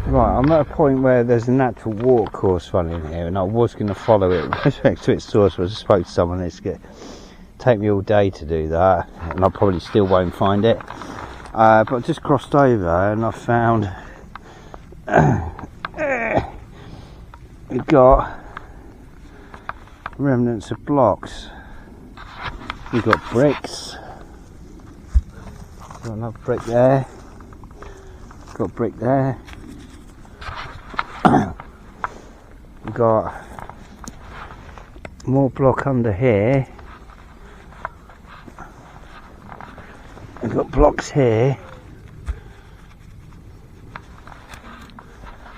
Right, I'm at a point where there's a natural water course running here, and I was going to follow it with respect to its source, but I just spoke to someone. It's going to take me all day to do that, and I probably still won't find it. But I just crossed over and I found we've got remnants of blocks. We've got bricks. Got another brick there. Got brick there. We've got more block under here. We've got blocks here.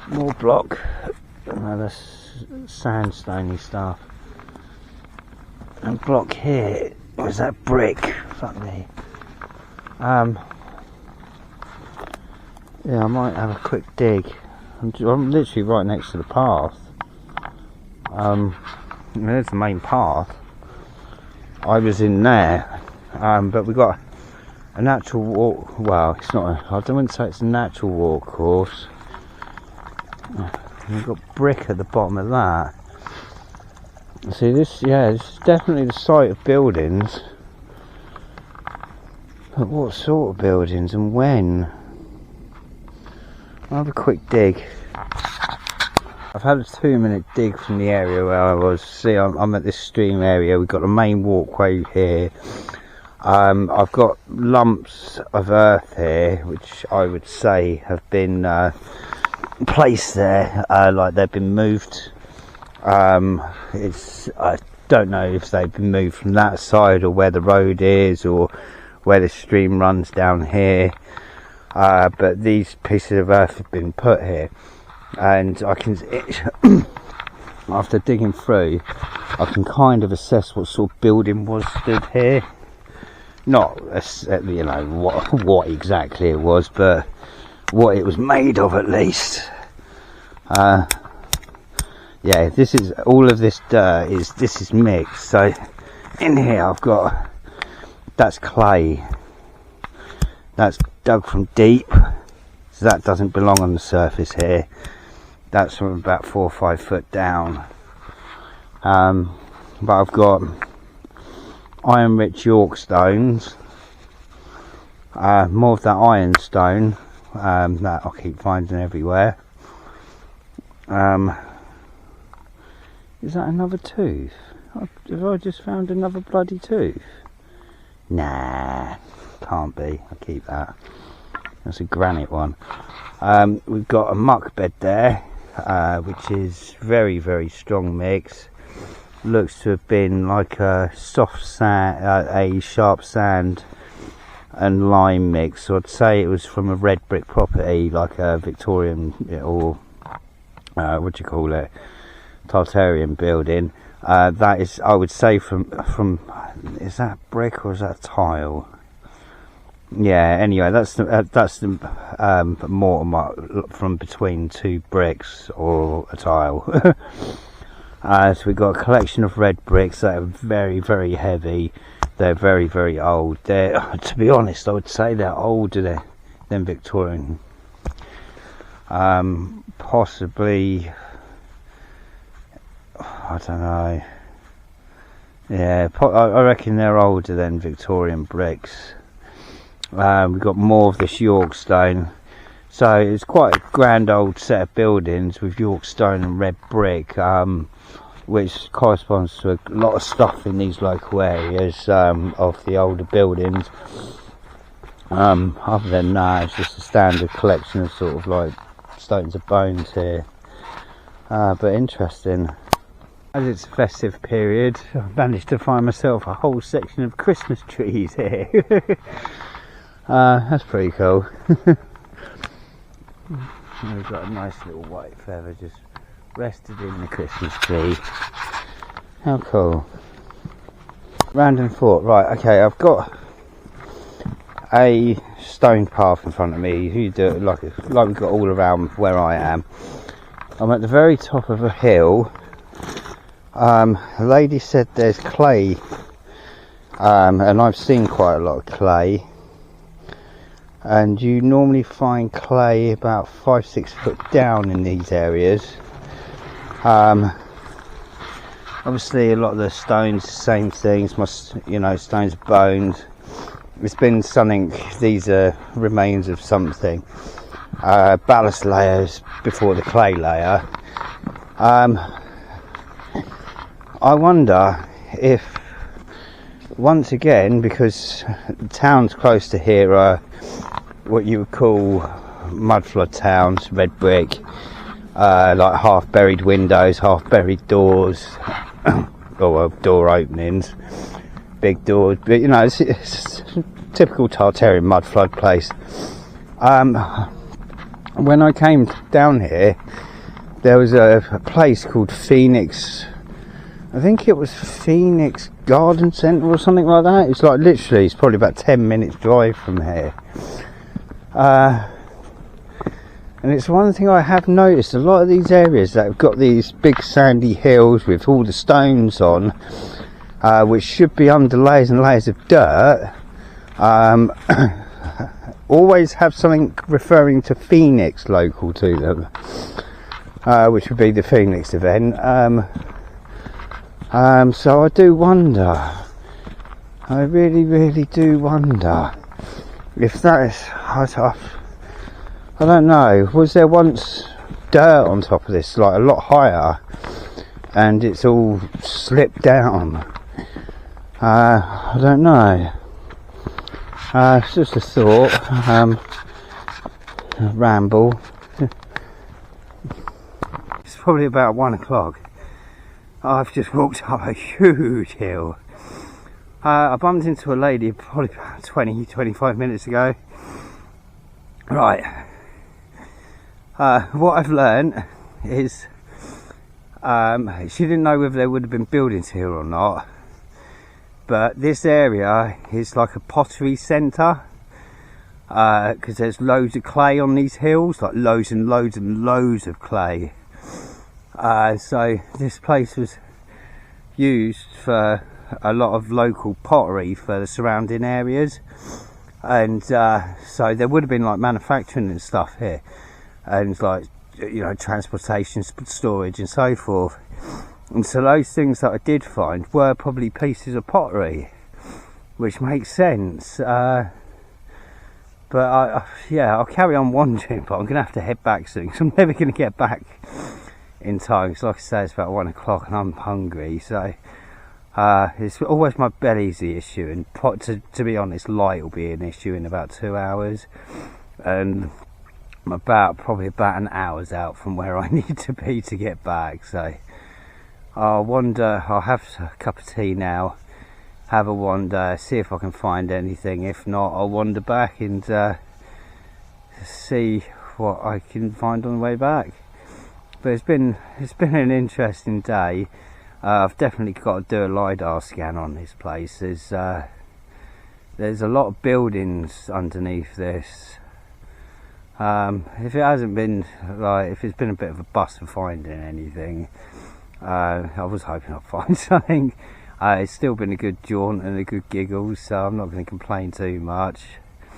More block. Another sandstony stuff. And block here. Was that brick? Fuck me. Yeah, I might have a quick dig. I'm literally right next to the path. There's the main path. I was in there, but we got a natural walk. Well, it's not. I wouldn't say it's a natural walk course. We've got brick at the bottom of that. See this? Yeah, this is definitely the site of buildings. But what sort of buildings and when? I'll have a quick dig. I've had a 2-minute dig from the area where I was. See, I'm at this stream area. We've got a main walkway here. I've got lumps of earth here, which I would say have been placed there, like they've been moved. I don't know if they've been moved from that side or where the road is or where the stream runs down here. But these pieces of earth have been put here, and I can, after digging through, I can kind of assess what sort of building was stood here. Not, you know, what exactly it was, but what it was made of at least. Yeah, this is all of this dirt is mixed. So in here I've got, that's clay. That's dug from deep, so that doesn't belong on the surface here. That's from about 4 or 5 foot down. But I've got iron rich York stones, more of that ironstone that I keep finding everywhere. Is that another tooth? Have I just found another bloody tooth? Nah, can't be. I'll keep that. That's a granite one. We've got a muck bed there, which is very, very strong mix. Looks to have been like a soft sand, a sharp sand and lime mix. So I'd say it was from a red brick property, like a Victorian or what do you call it, Tartarian building. That is, I would say, from is that brick or is that tile? Yeah. Anyway, that's the mortar from between 2 bricks or a tile. So we've got a collection of red bricks that are very, very heavy. They're very, very old. They're, to be honest, I would say they're older than Victorian. Possibly, I don't know. Yeah, I reckon they're older than Victorian bricks. We've got more of this York stone. So it's quite a grand old set of buildings with York stone and red brick, which corresponds to a lot of stuff in these local areas of the older buildings. Other than that, it's just a standard collection of sort of like stones of bones here. But interesting. As it's a festive period, I've managed to find myself a whole section of Christmas trees here. That's pretty cool. We've got a nice little white feather just rested in the Christmas tree. How cool. Random thought. Right, okay, I've got a stone path in front of me. You do it like we've got all around where I am. I'm at the very top of a hill. A lady said there's clay, and I've seen quite a lot of clay. and you normally find clay about 5-6 foot down in these areas. Obviously a lot of the stones, same things, stones are bones. It's been something, these are remains of something. Ballast layers before the clay layer. I wonder if, once again, because the towns close to here are what you would call mudflood towns, red brick, like half buried windows, half buried doors, or door openings, big doors, but it's typical Tartarian mudflood place. When I came down here, there was a place called Phoenix, I think it was Phoenix Garden Centre or something like that. It's like literally, it's probably about 10 minutes drive from here. And it's one thing I have noticed, a lot of these areas that have got these big sandy hills with all the stones on, which should be under layers and layers of dirt, always have something referring to Phoenix local to them, which would be the Phoenix event. So I do wonder, I really do wonder if that is, I don't know, was there once dirt on top of this, like a lot higher, and it's all slipped down? I don't know. It's just a thought, a ramble. It's probably about 1 o'clock. I've just walked up a huge hill. I bumped into a lady probably about 20-25 minutes ago. Right. What I've learnt is she didn't know whether there would have been buildings here or not, but this area is like a pottery centre, because there's loads of clay on these hills, like loads and loads and loads of clay. So this place was used for a lot of local pottery for the surrounding areas, and so there would have been like manufacturing and stuff here, and like transportation, storage and so forth. And so those things that I did find were probably pieces of pottery, which makes sense. But I'll carry on wandering, but I'm gonna have to head back soon because I'm never gonna get back in time. Because like I say, it's about 1 o'clock and I'm hungry, so it's always my belly's the issue, and to be honest, light will be an issue in about 2 hours, and I'm probably about an hour's out from where I need to be to get back. So I'll wander, I'll have a cup of tea now, have a wander, see if I can find anything. If not, I'll wander back and see what I can find on the way back. But it's been an interesting day. I've definitely got to do a LiDAR scan on this place. There's a lot of buildings underneath this. If it hasn't been, if it's been a bit of a bust for finding anything, I was hoping I'd find something. It's still been a good jaunt and a good giggle, so I'm not going to complain too much.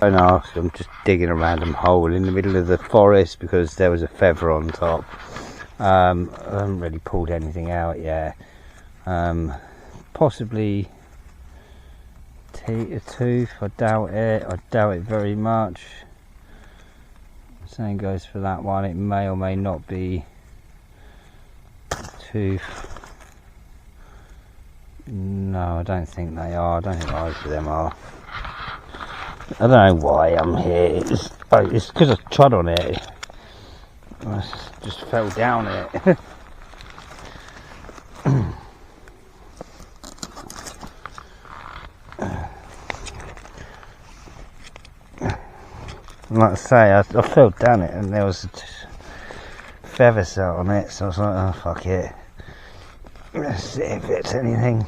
Don't ask, I'm just digging a random hole in the middle of the forest because there was a feather on top. I haven't really pulled anything out yet. Possibly a tooth, I doubt it very much. Same goes for that one, it may or may not be a tooth. No, I don't think they are. I don't think either of them are. I don't know why I'm here. It's because I trod on it. I just fell down it. Like I say, I fell down it and there was feathers out on it, so I was like, oh fuck it. Let's see if it's anything.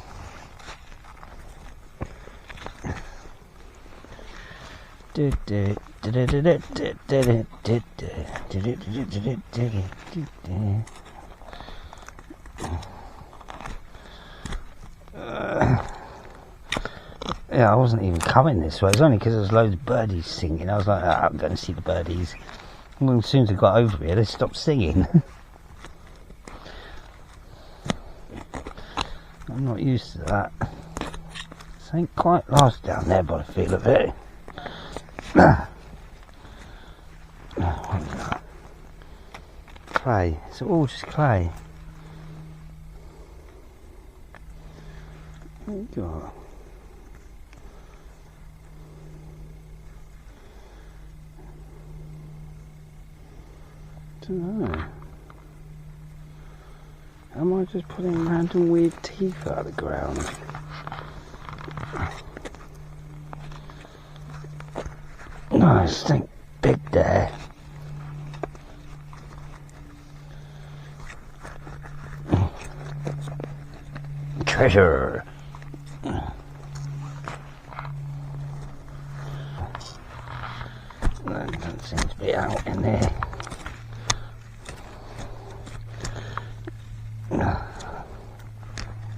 Yeah, I wasn't even coming this way. It's only because there was loads of birdies singing. I was like, oh, I'm going to see the birdies. And as soon as I got over here, they stopped singing. I'm not used to that. This ain't quite last down there by the feel of it. What is that? Clay. It's all just clay. What have you got? Don't know. Am I just putting random weird teeth out of the ground? No, it's something big there. Treasure. That doesn't seem to be out in there.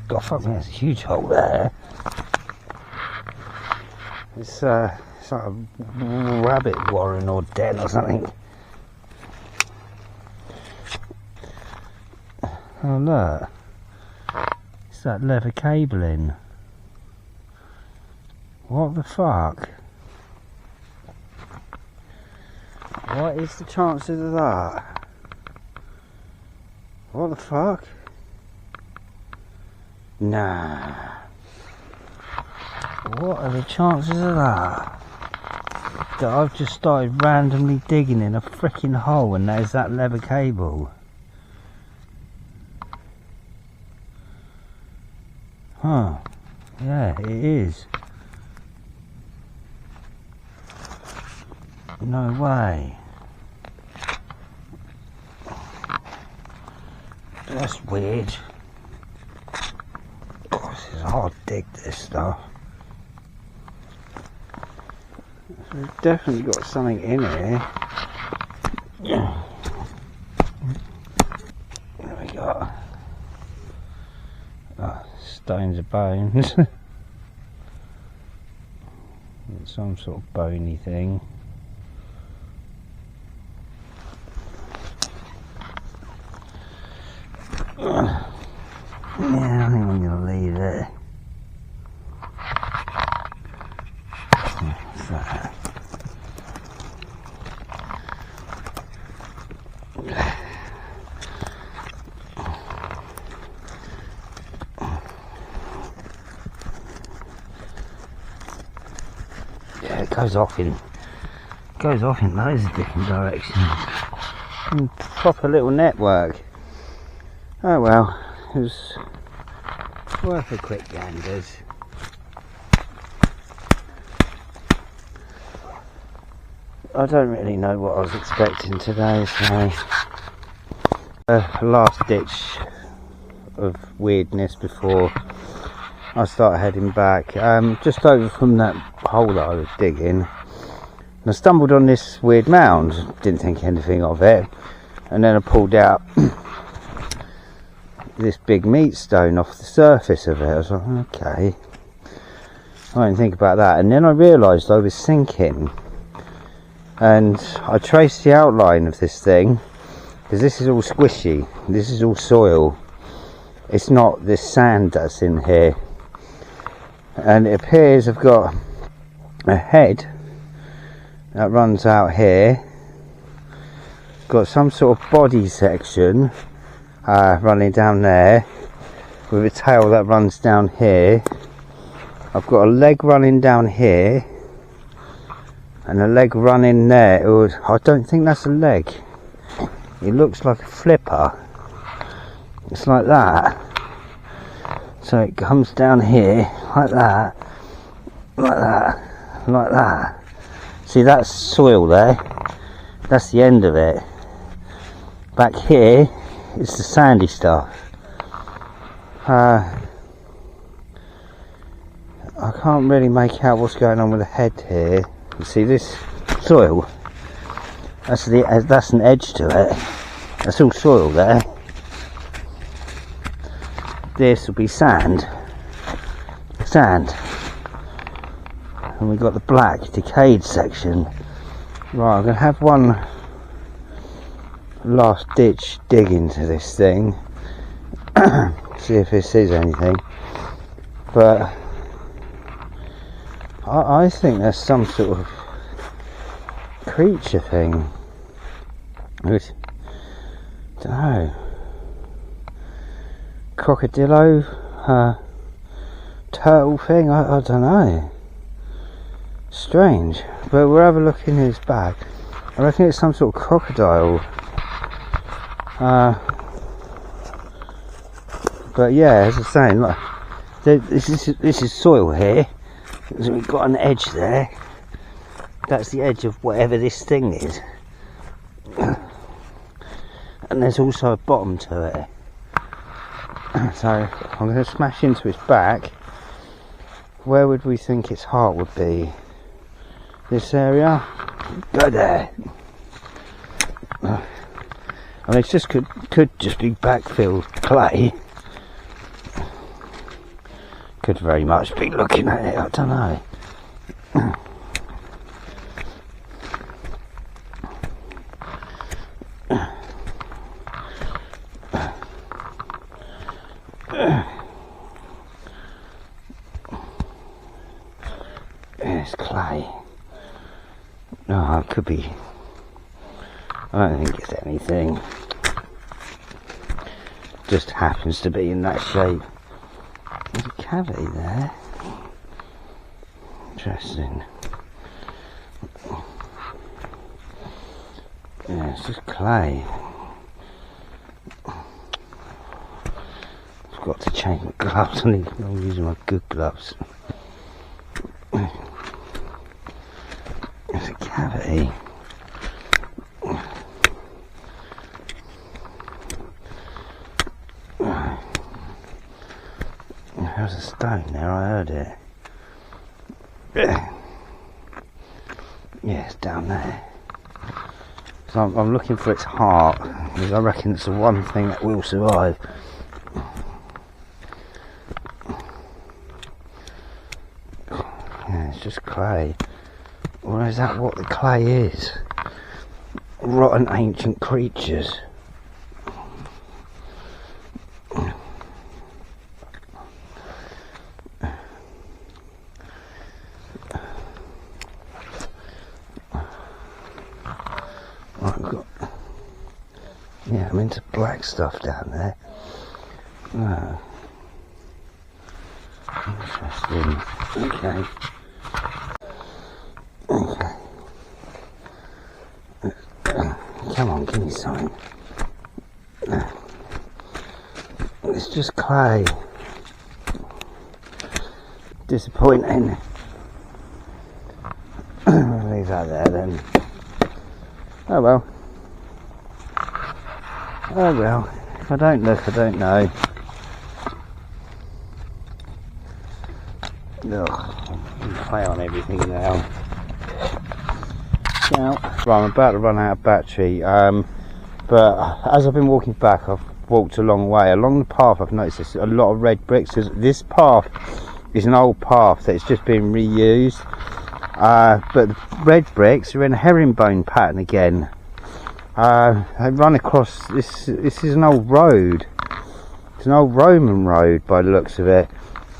God, fuck me, there's a huge hole there. It's like a rabbit warren or den or something. Oh look, it's that leather cabling. What the fuck? What is the chances of that? What the fuck? Nah. What are the chances of that? That I've just started randomly digging in a freaking hole and there's that leather cable. Huh. Yeah, it is. No way. That's weird. God, this is hard to dig, this stuff. So we've definitely got something in here. There we go. Oh, stones of bones. Some sort of bony thing. Yeah, I think I'm going to leave it. What's that? Yeah, it goes off in loads of different directions. Proper little network. Oh well, it was worth a quick ganders. I don't really know what I was expecting today, so last ditch of weirdness before I start heading back. Just over from that hole that I was digging, and I stumbled on this weird mound. Didn't think anything of it, and then I pulled out this big meat stone off the surface of it. I was like, okay, I didn't think about that, and then I realised I was sinking, and I traced the outline of this thing, because this is all squishy, this is all soil, it's not this sand that's in here, and it appears I've got a head that runs out here, got some sort of body section running down there with a tail that runs down here. I've got a leg running down here and a leg running there. I don't think that's a leg, it looks like a flipper. It's like that, so it comes down here like that, like that, like that. See, that's soil there, that's the end of it. Back here it's the sandy stuff. I can't really make out what's going on with the head here. You see this soil? That's an edge to it. That's all soil there. This will be sand. Sand. and we've got the black decayed section. Right, I'm going to have one last ditch dig into this thing, see if it sees anything, but I think there's some sort of creature thing. I don't know, crocodilo, turtle thing, I don't know, strange. But we'll have a look in his bag. I reckon it's some sort of crocodile. But yeah, as I was saying, look, this is soil here. So we've got an edge there. That's the edge of whatever this thing is. And there's also a bottom to it. So I'm going to smash into its back. Where would we think its heart would be? This area? Go there. I mean, it's just could just be backfilled clay. Could very much be looking at it, I don't know. It's clay. No, it could be. I don't think it's anything. Just happens to be in that shape. There's a cavity there. Interesting. Yeah, it's just clay. I've got to change my gloves. I'm using my good gloves. There's a cavity. There's a stone there, I heard it. Yeah, it's down there. So I'm looking for its heart, because I reckon it's the one thing that will survive. Yeah, it's just clay. Or is that what the clay is? Rotten ancient creatures. Yeah, I'm into black stuff down there. Oh. Interesting. Okay. Come on, give me something. It's just clay. Disappointing. I'll leave that there then. Oh well. Oh well. If I don't look, I don't know. Ugh, play on everything now. Right, I'm about to run out of battery, but as I've been walking back, I've walked a long way. Along the path I've noticed there's a lot of red bricks. This path is an old path that's just been reused, but the red bricks are in a herringbone pattern again. I run across this is an old road. It's an old Roman road by the looks of it,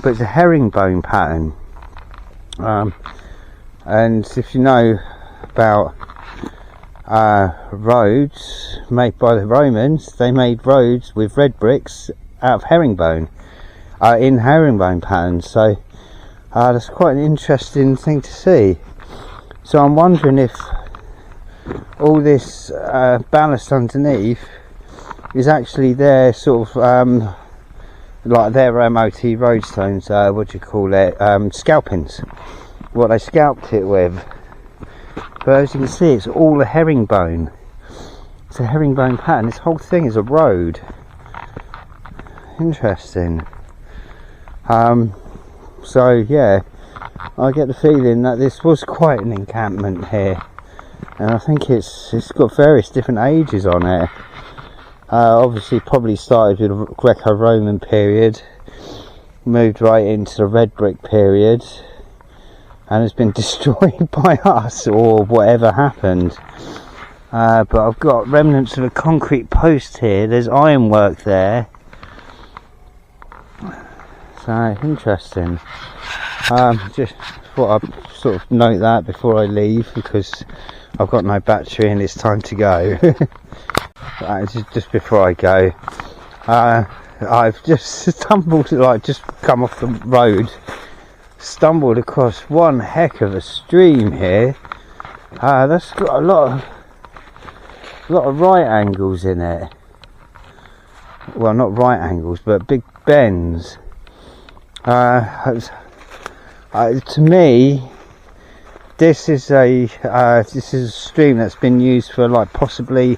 but it's a herringbone pattern. And if you know about roads made by the Romans, they made roads with red bricks out of herringbone, in herringbone patterns. So that's quite an interesting thing to see. So I'm wondering if all this ballast underneath is actually their sort of like their MOT roadstones, what do you call it, scalpings, what they scalped it with. But as you can see, it's all a herringbone. It's a herringbone pattern. This whole thing is a road. Interesting. So yeah, I get the feeling that this was quite an encampment here, and I think it's got various different ages on it. Obviously probably started with the Greco-Roman period, moved right into the red brick period, and has been destroyed by us or whatever happened. But I've got remnants of a concrete post here. There's ironwork there. So interesting. Just thought I'd sort of note that before I leave, because I've got no battery and it's time to go. Just before I go, I've just stumbled, just come off the road, stumbled across one heck of a stream here. That's got a lot of right angles in it. Well, not right angles, but big bends. To me, this is a stream that's been used for possibly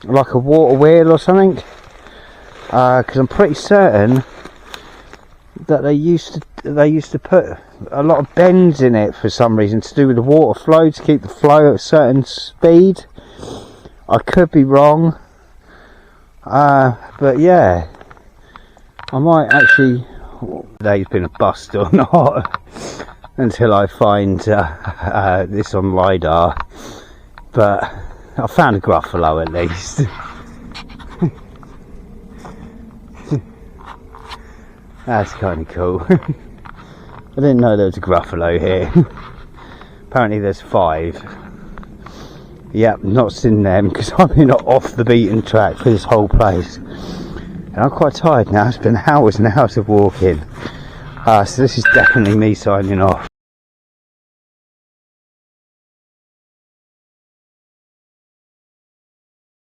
like a water wheel or something. Because I'm pretty certain that they used to put a lot of bends in it for some reason, to do with the water flow, to keep the flow at a certain speed. I could be wrong, but yeah, I might actually. Today's been a bust or not until I find this on LiDAR, but I found a gruffalo at least. That's kind of cool. I didn't know there was a gruffalo here. Apparently there's 5. Yep, not seen them because I've been off the beaten track for this whole place. And I'm quite tired now. It's been hours and hours of walking. So this is definitely me signing off.